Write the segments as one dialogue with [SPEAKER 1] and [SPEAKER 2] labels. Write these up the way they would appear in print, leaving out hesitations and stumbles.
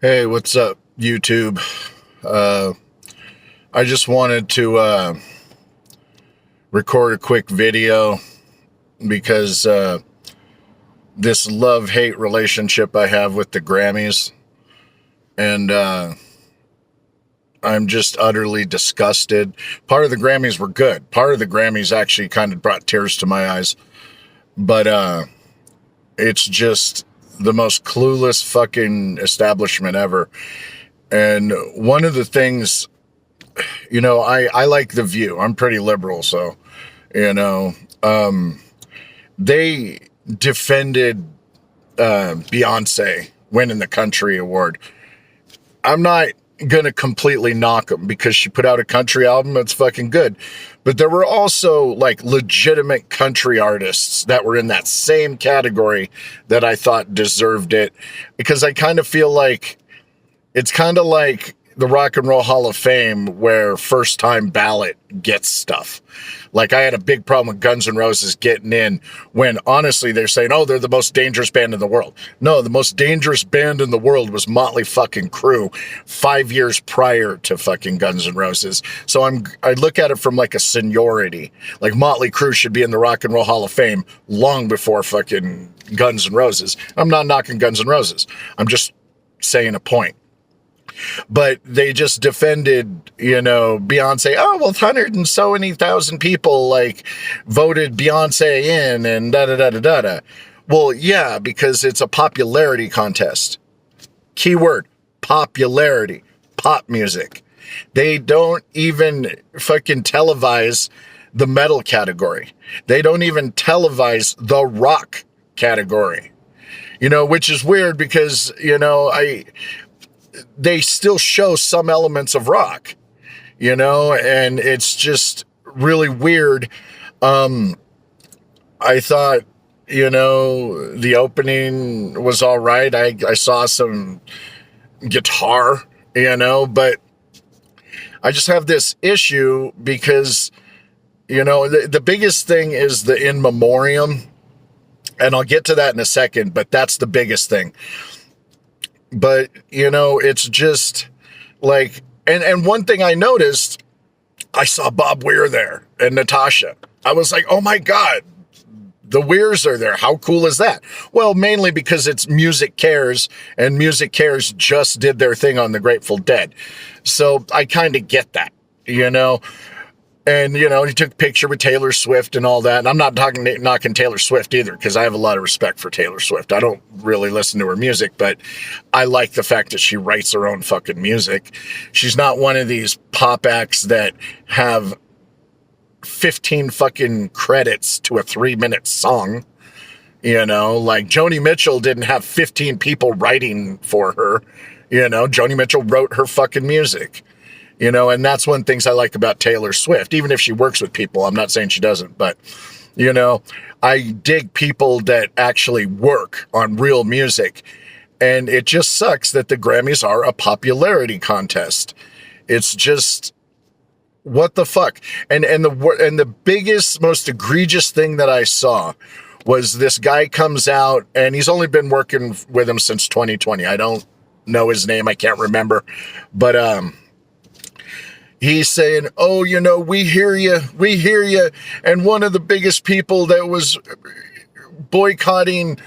[SPEAKER 1] Hey, what's up, YouTube? I just wanted to record a quick video because this love-hate relationship I have with the Grammys, and I'm just utterly disgusted. Part of the Grammys were good. Part of the Grammys actually kind of brought tears to my eyes, but it's just the most clueless fucking establishment ever. And one of the things, I like The View. I'm pretty liberal, so, you know, they defended Beyonce winning the country award. I'm not going to completely knock them because she put out a country album that's fucking good. But there were also like legitimate country artists that were in that same category that I thought deserved it, because I kind of feel like it's kind of like the Rock and Roll Hall of Fame where first time ballot gets stuff. Like, I had a big problem with Guns N' Roses getting in when honestly they're saying, oh, they're the most dangerous band in the world. No, the most dangerous band in the world was Motley fucking Crue 5 years prior to fucking Guns N' Roses. So I look at it from like a seniority. Like, Motley Crue should be in the Rock and Roll Hall of Fame long before fucking Guns N' Roses. I'm not knocking Guns N' Roses. I'm just saying a point. But they just defended, Beyonce. Oh, well, 100 and so many thousand people like voted Beyonce in and da da da da da da. Well, yeah, because it's a popularity contest. Keyword: popularity, pop music. They don't even fucking televise the metal category. They don't even televise the rock category. Which is weird because, they still show some elements of rock, and it's just really weird. I thought, the opening was all right. I saw some guitar, but I just have this issue because, the biggest thing is the in memoriam, and I'll get to that in a second, but that's the biggest thing. But, it's just like, and one thing I noticed, I saw Bob Weir there and Natasha. I was like, oh my God, the Weirs are there. How cool is that? Well, mainly because it's Music Cares, and Music Cares just did their thing on the Grateful Dead. So I kind of get that, And, he took a picture with Taylor Swift and all that. And I'm not knocking Taylor Swift either, because I have a lot of respect for Taylor Swift. I don't really listen to her music, but I like the fact that she writes her own fucking music. She's not one of these pop acts that have 15 fucking credits to a 3-minute song. Like Joni Mitchell didn't have 15 people writing for her. Joni Mitchell wrote her fucking music. And that's one of the things I like about Taylor Swift. Even if she works with people, I'm not saying she doesn't, but, I dig people that actually work on real music. And it just sucks that the Grammys are a popularity contest. It's just, what the fuck? And the biggest, most egregious thing that I saw was this guy comes out, and he's only been working with him since 2020. I don't know his name. I can't remember. But, he's saying, oh, we hear you. We hear you. And one of the biggest people that was boycotting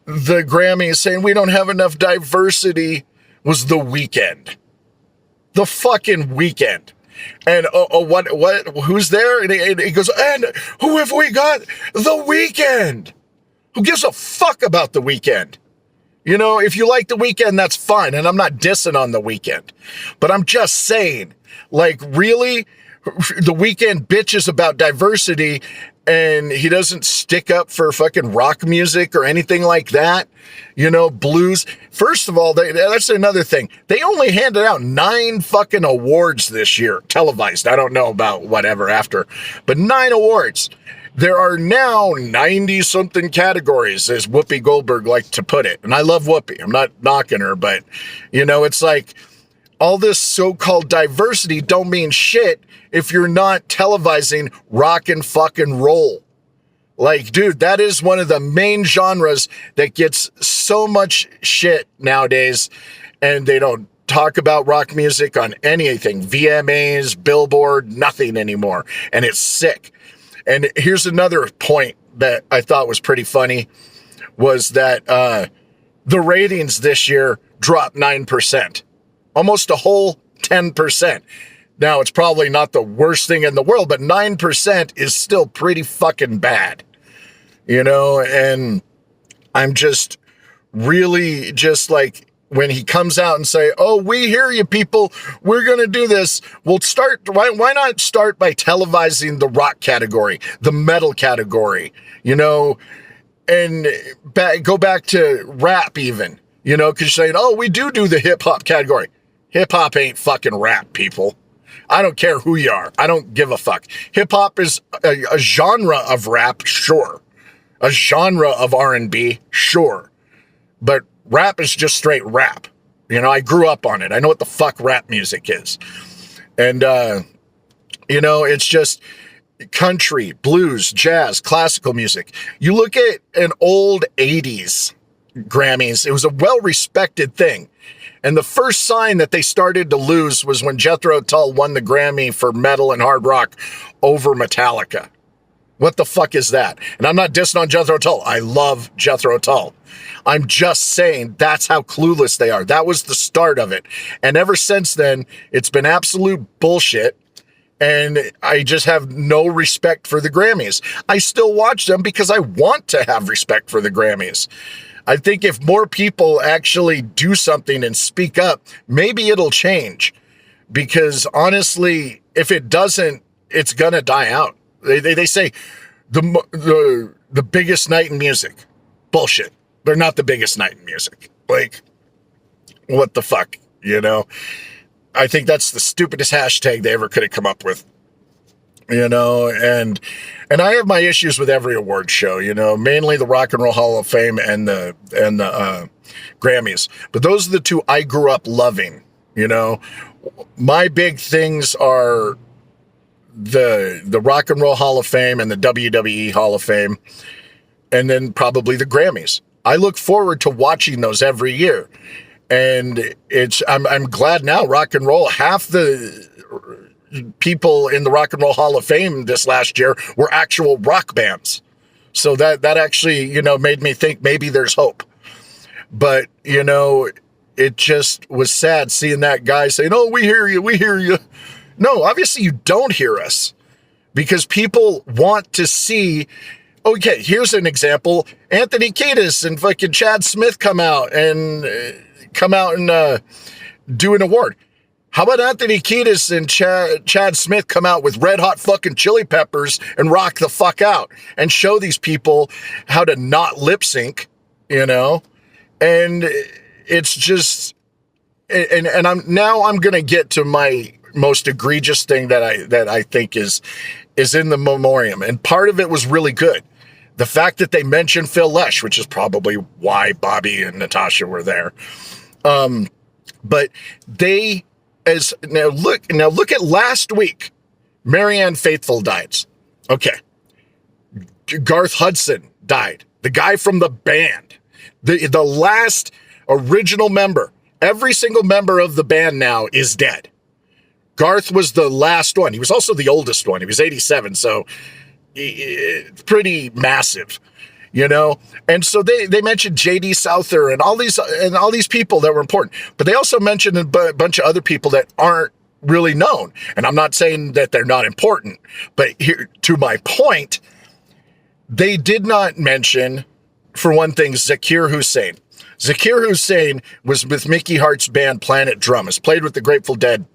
[SPEAKER 1] the Grammys, saying we don't have enough diversity, was The Weeknd. The fucking Weeknd. And who's there? And he goes, and who have we got? The Weeknd. Who gives a fuck about The Weeknd? If you like The Weeknd, that's fine. And I'm not dissing on The Weeknd. But I'm just saying, like, really? The Weeknd bitches about diversity, and he doesn't stick up for fucking rock music or anything like that? Blues. First of all, that's another thing. They only handed out 9 fucking awards this year, televised. I don't know about whatever after, but 9 awards. There are now 90-something categories, as Whoopi Goldberg liked to put it. And I love Whoopi. I'm not knocking her, but, it's like all this so-called diversity don't mean shit if you're not televising rock and fucking roll. Like, dude, that is one of the main genres that gets so much shit nowadays. and they don't talk about rock music on anything, VMAs, Billboard, nothing anymore. And it's sick. And here's another point that I thought was pretty funny, was that the ratings this year dropped 9%, almost a whole 10%. Now, it's probably not the worst thing in the world, but 9% is still pretty fucking bad, you know? And I'm just really just like, when he comes out and say, oh, we hear you people, we're going to do this. We'll start, why not start by televising the rock category, the metal category, you know, and go back to rap even, you know, because you're saying, oh, we do the hip hop category. Hip hop ain't fucking rap, people. I don't care who you are. I don't give a fuck. Hip hop is a genre of rap, sure. A genre of R&B, sure. But rap is just straight rap. You know, I grew up on it. I know what the fuck rap music is. And, you know, it's just country, blues, jazz, classical music. You look at an old 80s Grammys, it was a well-respected thing. And the first sign that they started to lose was when Jethro Tull won the Grammy for metal and hard rock over Metallica. What the fuck is that? And I'm not dissing on Jethro Tull. I love Jethro Tull. I'm just saying that's how clueless they are. That was the start of it. And ever since then, it's been absolute bullshit. And I just have no respect for the Grammys. I still watch them because I want to have respect for the Grammys. I think if more people actually do something and speak up, maybe it'll change. Because honestly, if it doesn't, it's going to die out. They say the biggest night in music. Bullshit. They're not the biggest night in music. Like, what the fuck, you know? I think that's the stupidest hashtag they ever could have come up with, you know? And I have my issues with every award show, you know, mainly the Rock and Roll Hall of Fame and the Grammys. But those are the two I grew up loving, you know? My big things are the Rock and Roll Hall of Fame and the WWE Hall of Fame, and then probably the Grammys. I look forward to watching those every year. And I'm glad now rock and roll, half the people in the Rock and Roll Hall of Fame this last year were actual rock bands. So that actually, you know, made me think maybe there's hope. But, you know, it just was sad seeing that guy saying, oh, we hear you, we hear you. No, obviously you don't hear us, because people want to see. Okay, here's an example. Anthony Kiedis and fucking Chad Smith come out and do an award. How about Anthony Kiedis and Chad Smith come out with Red Hot fucking Chili Peppers and rock the fuck out and show these people how to not lip sync, you know? And it's just, and I'm going to get to my most egregious thing that I think is in the memoriam. And part of it was really good. The fact that they mentioned Phil Lesh, which is probably why Bobby and Natasha were there. But now look at last week. Marianne Faithfull died. Okay. Garth Hudson died. The guy from the band. The last original member. Every single member of the band now is dead. Garth was the last one. He was also the oldest one. He was 87, so pretty massive, you know? And so they mentioned J.D. Souther and all these people that were important. But they also mentioned a bunch of other people that aren't really known. And I'm not saying that they're not important, but here, to my point, they did not mention, for one thing, Zakir Hussain. Zakir Hussain was with Mickey Hart's band Planet Drum, has played with the Grateful Dead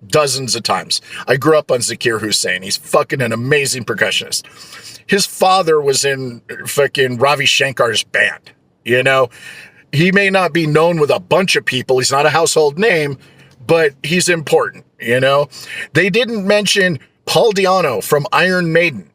[SPEAKER 1] dozens of times. I grew up on Zakir Hussain. He's fucking an amazing percussionist. His father was in fucking Ravi Shankar's band, you know? He may not be known with a bunch of people. He's not a household name, but he's important, you know? They didn't mention Paul Di'Anno from Iron Maiden.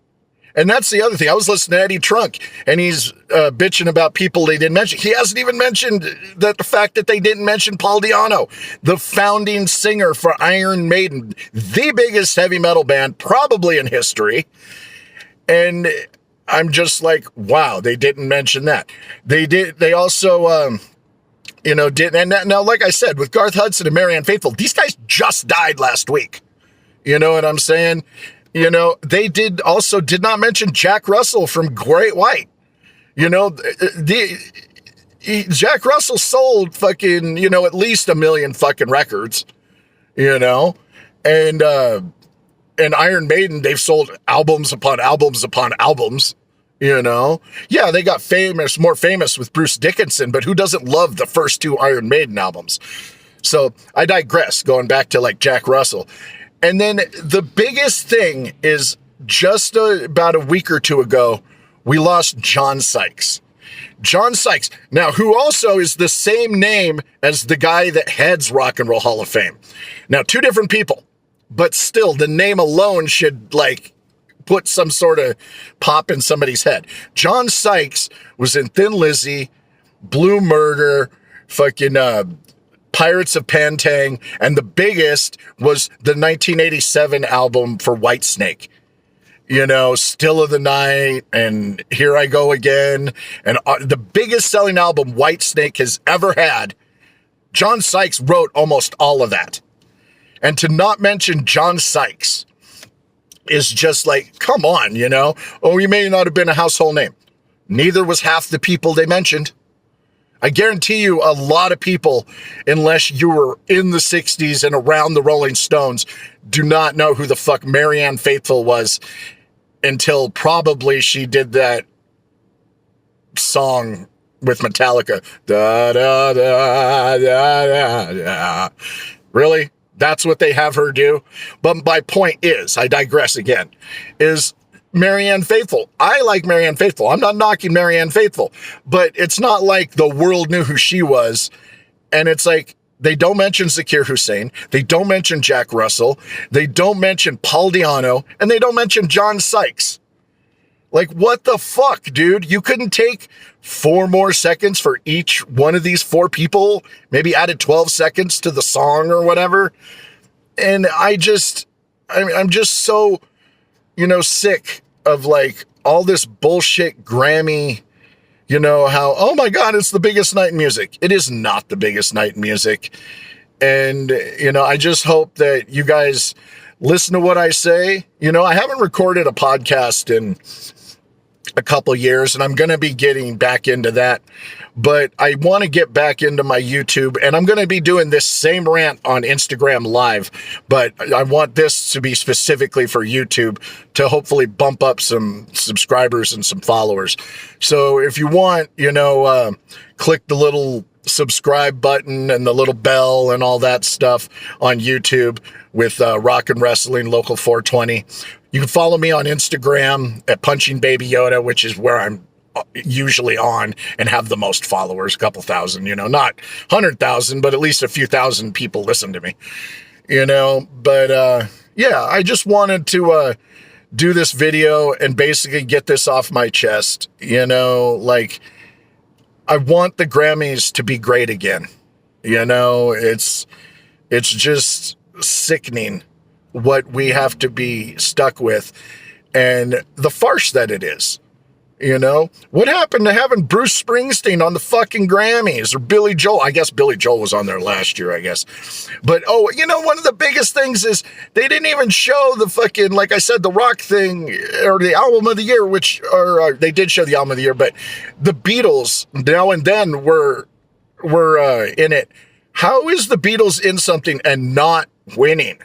[SPEAKER 1] And that's the other thing. I was listening to Eddie Trunk, and he's bitching about people they didn't mention. He hasn't even mentioned the fact that they didn't mention Paul Di'Anno, the founding singer for Iron Maiden, the biggest heavy metal band probably in history. And I'm just like, wow, they didn't mention that. They also you know, didn't. And now, like I said, with Garth Hudson and Marianne Faithfull, these guys just died last week. You know what I'm saying? You know, they did not mention Jack Russell from Great White. You know, Jack Russell sold fucking, you know, at least 1 million fucking records, you know, and Iron Maiden, they've sold albums upon albums upon albums, you know. Yeah, they got more famous with Bruce Dickinson, but who doesn't love the first 2 Iron Maiden albums? So I digress, going back to like Jack Russell. And then the biggest thing is just about a week or 2 ago, we lost John Sykes. John Sykes, now who also is the same name as the guy that heads Rock and Roll Hall of Fame. Now, 2 different people, but still the name alone should like put some sort of pop in somebody's head. John Sykes was in Thin Lizzy, Blue Murder, fucking Pirates of Pantang, and the biggest was the 1987 album for Whitesnake. You know, Still of the Night and Here I Go Again. And the biggest selling album Whitesnake has ever had, John Sykes wrote almost all of that. And to not mention John Sykes is just like, come on, you know. Oh, you may not have been a household name. Neither was half the people they mentioned. I guarantee you a lot of people, unless you were in the 60s and around the Rolling Stones, do not know who the fuck Marianne Faithfull was until probably she did that song with Metallica. Da, da, da, da, da, da. Really? That's what they have her do? But my point is, I digress again, is Marianne Faithfull. I like Marianne Faithfull. I'm not knocking Marianne Faithfull, but it's not like the world knew who she was. And it's like, they don't mention Zakir Hussain. They don't mention Jack Russell. They don't mention Paul Di'Anno, and they don't mention John Sykes. Like, what the fuck, dude? You couldn't take 4 more seconds for each one of these 4 people, maybe added 12 seconds to the song or whatever. And I'm just so, you know, sick of like all this bullshit Grammy, you know, how, oh my God, it's the biggest night in music. It is not the biggest night in music. And, you know, I just hope that you guys listen to what I say. You know, I haven't recorded a podcast in a couple years, and I'm going to be getting back into that. But I want to get back into my YouTube, and I'm going to be doing this same rant on Instagram Live, but I want this to be specifically for YouTube to hopefully bump up some subscribers and some followers. So if you want, you know, click the little subscribe button and the little bell and all that stuff on YouTube with Rock and Wrestling Local 420. You can follow me on Instagram at Punching Baby Yoda, which is where I'm usually on and have the most followers, a couple thousand, you know, not 100,000, but at least a few thousand people listen to me, you know. But yeah, I just wanted to do this video and basically get this off my chest, you know. Like, I want the Grammys to be great again. You know, it's just sickening what we have to be stuck with and the farce that it is. You know, what happened to having Bruce Springsteen on the fucking Grammys or Billy Joel? I guess Billy Joel was on there last year, I guess. But, oh, you know, one of the biggest things is they didn't even show the fucking, like I said, the rock thing or the album of the year, which, or they did show the album of the year, but the Beatles now and then were in it. How is the Beatles in something and not winning?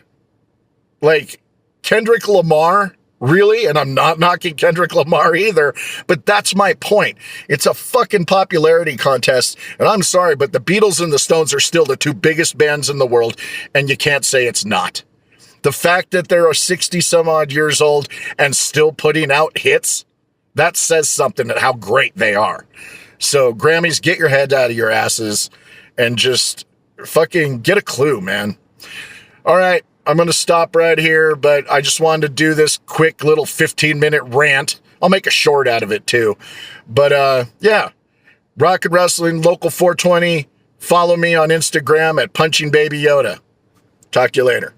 [SPEAKER 1] Like, Kendrick Lamar, really? And I'm not knocking Kendrick Lamar either, but that's my point. It's a fucking popularity contest, and I'm sorry, but the Beatles and the Stones are still the 2 biggest bands in the world, and you can't say it's not. The fact that they're 60 some odd years old and still putting out hits, that says something at how great they are. So Grammys, get your head out of your asses and just fucking get a clue, man. All right. I'm going to stop right here, but I just wanted to do this quick little 15-minute rant. I'll make a short out of it too. But yeah, Rock and Wrestling Local 420. Follow me on Instagram at Punching Baby Yoda. Talk to you later.